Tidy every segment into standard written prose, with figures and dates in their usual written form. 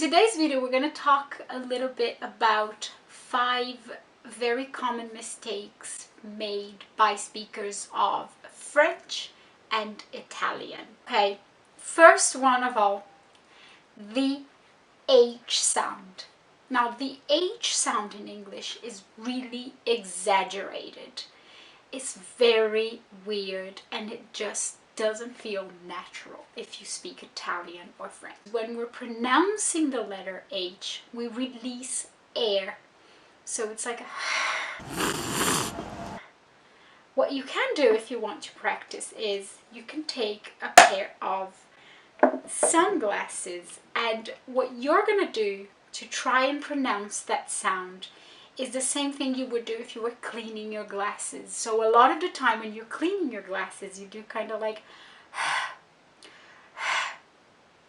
today's video, we're going to talk a little bit about 5 very common mistakes made by speakers of French and Italian. Okay, first one of all, the H sound. Now, the H sound in English is really exaggerated. It's very weird and it just doesn't feel natural if you speak Italian or French. When we're pronouncing the letter H, we release air. So it's like what you can do if you want to practice is you can take a pair of sunglasses, and what you're going to do to try and pronounce that sound is the same thing you would do if you were cleaning your glasses. So a lot of the time when you're cleaning your glasses, you do kind of like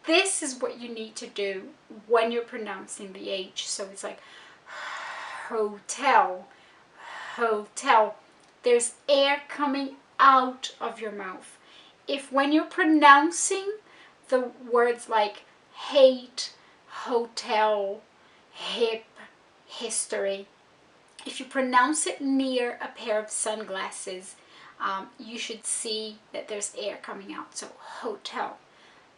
this is what you need to do when you're pronouncing the H. So it's like hotel, hotel. There's air coming out of your mouth. If when you're pronouncing the words like hate, hotel, hip, history, if you pronounce it near a pair of sunglasses, you should see that there's air coming out. So hotel,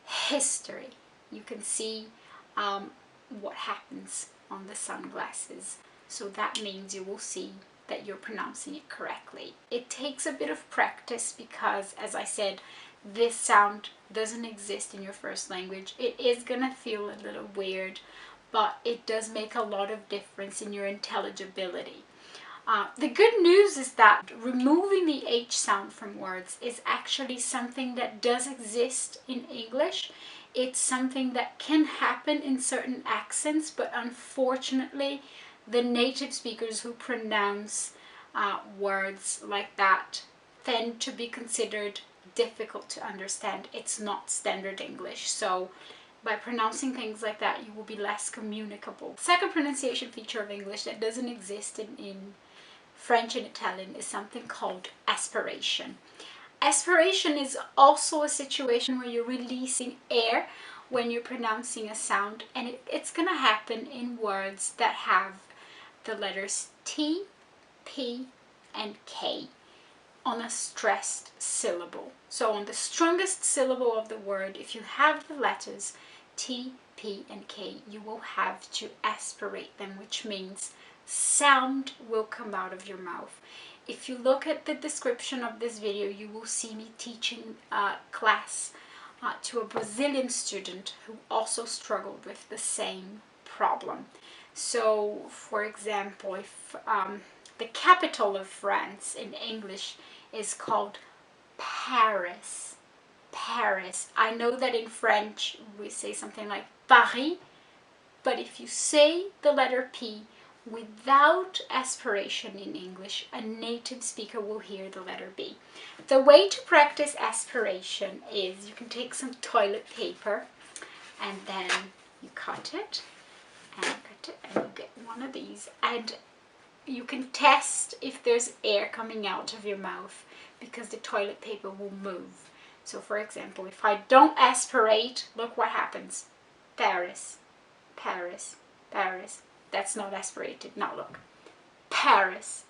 history, you can see what happens on the sunglasses. So that means you will see that you're pronouncing it correctly. It takes a bit of practice because, as I said, this sound doesn't exist in your first language. It is gonna feel a little weird, but it does make a lot of difference in your intelligibility. The good news is that removing the H sound from words is actually something that does exist in English. It's something that can happen in certain accents, but unfortunately the native speakers who pronounce words like that tend to be considered difficult to understand. It's not standard English, so by pronouncing things like that you will be less communicable. Second pronunciation feature of English that doesn't exist in French and Italian is something called aspiration. Aspiration is also a situation where you're releasing air when you're pronouncing a sound, and it's going to happen in words that have the letters T, P, and K on a stressed syllable. So on the strongest syllable of the word, if you have the letters T, P, and K, you will have to aspirate them, which means sound will come out of your mouth. If you look at the description of this video, you will see me teaching a class to a Brazilian student who also struggled with the same problem. So, for example, if the capital of France in English is called Paris. Paris. I know that in French we say something like Paris, but if you say the letter P without aspiration in English, a native speaker will hear the letter B. The way to practice aspiration is you can take some toilet paper and then you cut it and you get one of these, and you can test if there's air coming out of your mouth because the toilet paper will move. So for example, if I don't aspirate, look what happens. Paris, Paris, Paris. That's not aspirated. Now look. Paris,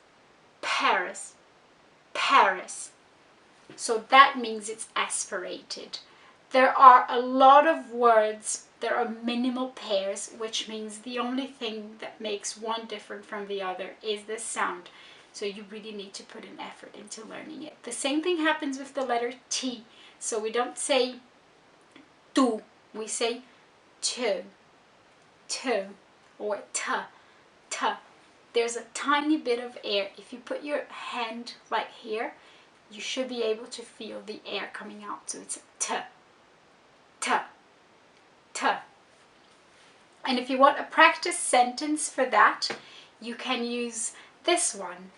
Paris, Paris. So that means it's aspirated. There are a lot of words, there are minimal pairs, which means the only thing that makes one different from the other is the sound. So you really need to put an effort into learning it. The same thing happens with the letter T. So we don't say tu, we say tu, tu, or ta, ta. There's a tiny bit of air. If you put your hand like here, you should be able to feel the air coming out. So it's ta, ta, ta. And if you want a practice sentence for that, you can use this one.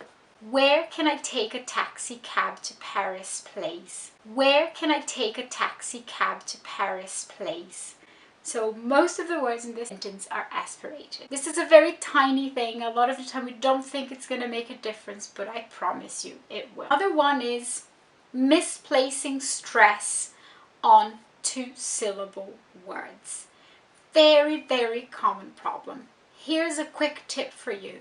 Where can I take a taxi cab to Paris, please? Where can I take a taxi cab to Paris, please? So most of the words in this sentence are aspirated. This is a very tiny thing. A lot of the time we don't think it's going to make a difference, but I promise you it will. Another one is misplacing stress on 2-syllable words. very, very common problem. Here's a quick tip for you.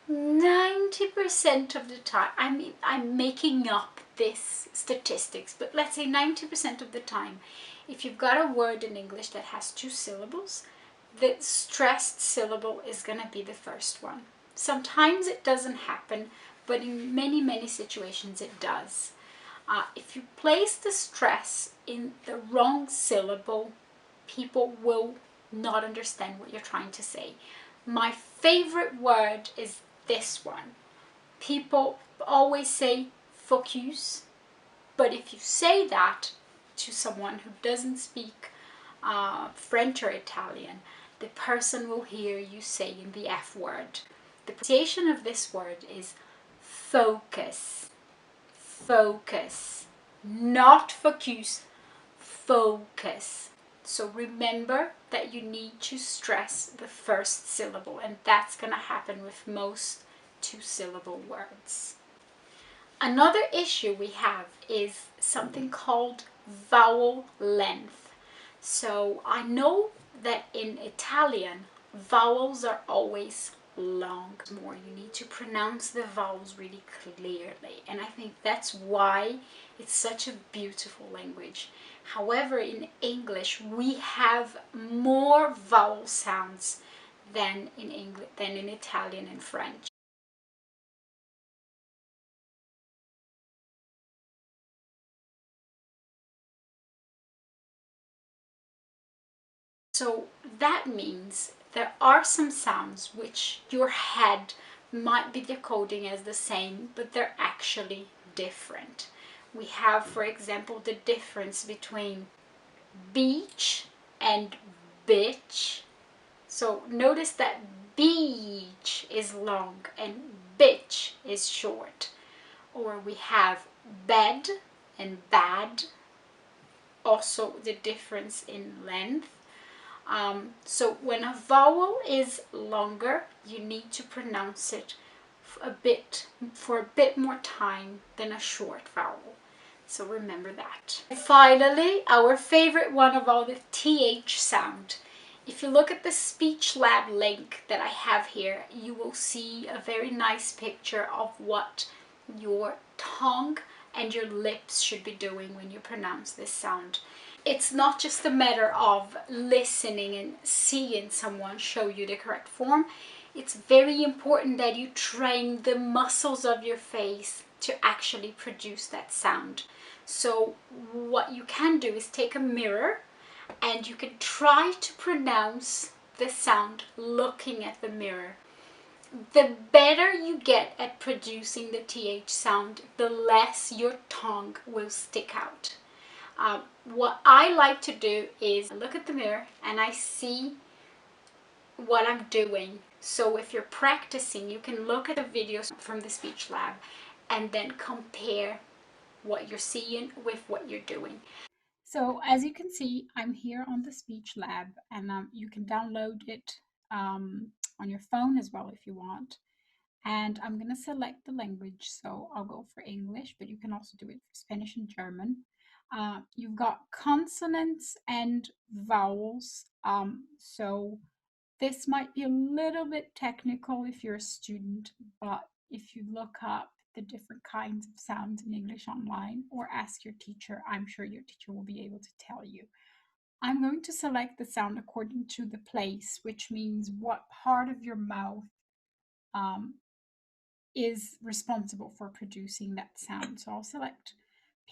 90% of the time, I mean, I'm making up this statistics, but let's say 90% of the time, if you've got a word in English that has two syllables, the stressed syllable is going to be the first one. Sometimes it doesn't happen, but in many, many situations it does. If you place the stress in the wrong syllable, people will not understand what you're trying to say. My favorite word is this one. People always say focus, but if you say that to someone who doesn't speak French or Italian, the person will hear you saying the F word. The pronunciation of this word is focus. Focus. Not focus. Focus. So remember that you need to stress the first syllable, and that's going to happen with most two-syllable words. Another issue we have is something called vowel length. So I know that in Italian, vowels are always long. More, you need to pronounce the vowels really clearly, and I think that's why it's such a beautiful language. However, in English, we have more vowel sounds than in English, than in Italian and French. So that means there are some sounds which your head might be decoding as the same, but they're actually different. We have, for example, the difference between beach and bitch. So notice that beach is long and bitch is short. Or we have bed and bad, also the difference in length. So when a vowel is longer, you need to pronounce it for a bit more time than a short vowel. So remember that. Finally, our favorite one of all, the TH sound. If you look at the Speech Lab link that I have here, you will see a very nice picture of what your tongue and your lips should be doing when you pronounce this sound. It's not just a matter of listening and seeing someone show you the correct form. It's very important that you train the muscles of your face to actually produce that sound. So what you can do is take a mirror and you can try to pronounce the sound looking at the mirror. The better you get at producing the TH sound, the less your tongue will stick out. What I like to do is look at the mirror and I see what I'm doing. So if you're practicing, you can look at the videos from the Speech Lab and then compare what you're seeing with what you're doing. So as you can see, I'm here on the Speech Lab, and you can download it on your phone as well if you want. And I'm going to select the language, so I'll go for English, but you can also do it for Spanish and German. You've got consonants and vowels, so this might be a little bit technical if you're a student, but if you look up the different kinds of sounds in English online or ask your teacher, I'm sure your teacher will be able to tell you. I'm going to select the sound according to the place, which means what part of your mouth um, is responsible for producing that sound. So I'll select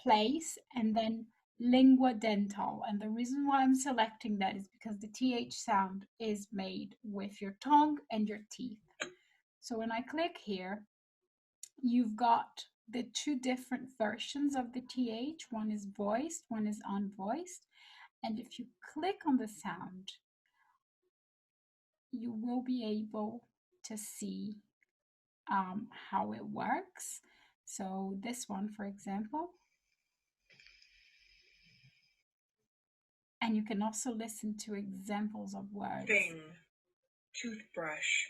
place and then lingua dental. And the reason why I'm selecting that is because the TH sound is made with your tongue and your teeth. So when I click here, you've got the two different versions of the TH. One is voiced, one is unvoiced. And if you click on the sound, you will be able to see how it works. So this one, for example, and you can also listen to examples of words. Thing, toothbrush,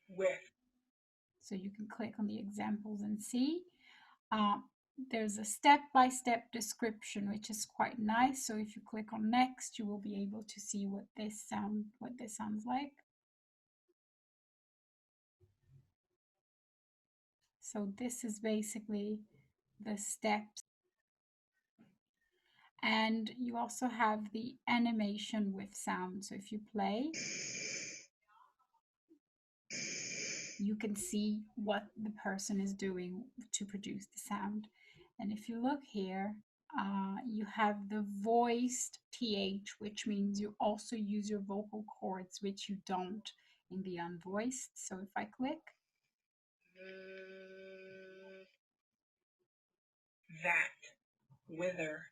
with. So you can click on the examples and see. there's a step-by-step description, which is quite nice. So if you click on next, you will be able to see what this sounds like. So this is basically the steps. And you also have the animation with sound. So if you play, you can see what the person is doing to produce the sound. And if you look here, you have the voiced th, which means you also use your vocal cords, which you don't in the unvoiced. So if I click, that, wither,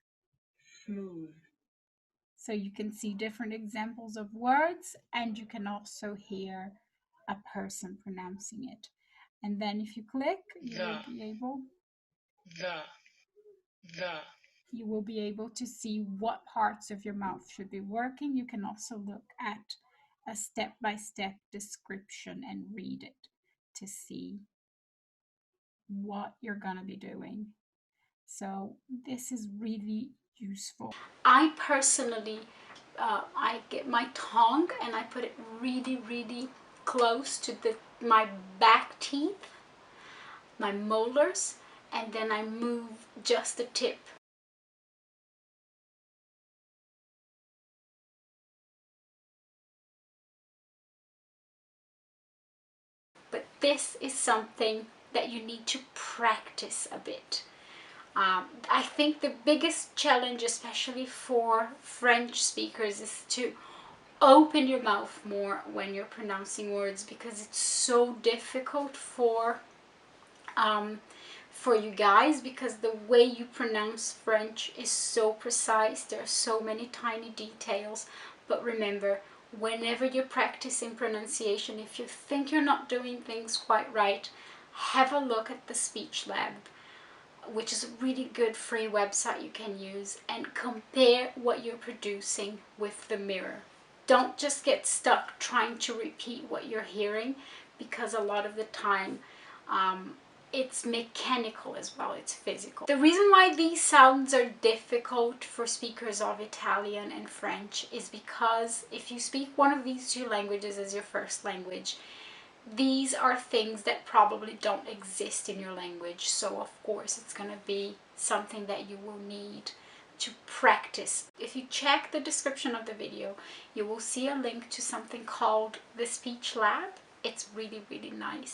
smooth. So you can see different examples of words, and you can also hear a person pronouncing it. And then if you click, you will be able to see what parts of your mouth should be working. You can also look at a step-by-step description and read it to see what you're going to be doing. So this is really useful. I personally, I get my tongue and I put it really, really close to my back teeth, my molars, and then I move just the tip. But this is something that you need to practice a bit. I think the biggest challenge, especially for French speakers, is to open your mouth more when you're pronouncing words, because it's so difficult for you guys, because the way you pronounce French is so precise. There are so many tiny details. But remember, whenever you're practicing pronunciation, if you think you're not doing things quite right, have a look at the Speech Lab, which is a really good free website you can use, and compare what you're producing with the mirror. Don't just get stuck trying to repeat what you're hearing, because a lot of the time it's mechanical as well, it's physical. The reason why these sounds are difficult for speakers of Italian and French is because if you speak one of these two languages as your first language, these are things that probably don't exist in your language. So of course it's going to be something that you will need to practice. If you check the description of the video, you will see a link to something called the Speech Lab. It's really, really nice.